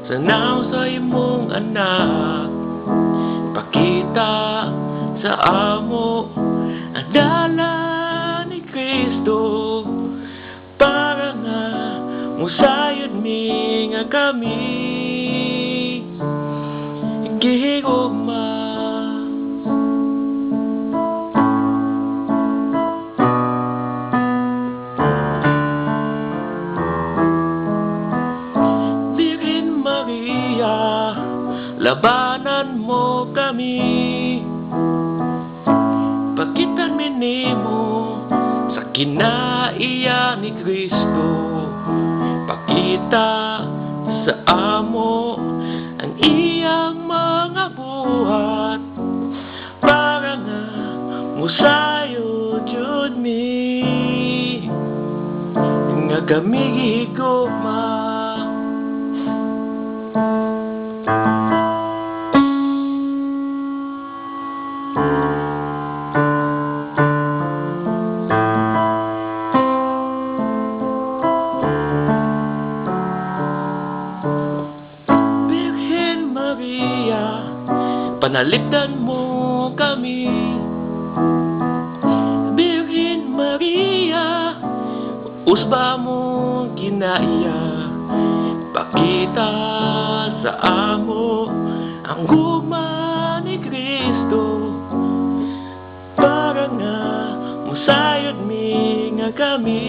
Sanaw sa imong anak, pakita sa amo ang dala ni Kristo, para nga musayod mi nga kami gihigugma. Birhen Maria, labanan mo kami, pagitan mi nimo sa kinaiya ni Kristo, pakita sa amo ang iyang mga buhat, para nga musayod jud mi nga kami gihigugma. Maria, panalipdan mo kami. Birhen Maria, usba mo kinaiya, pakita sa amo ang gugma ni Kristo, para nga musayod mi nga kami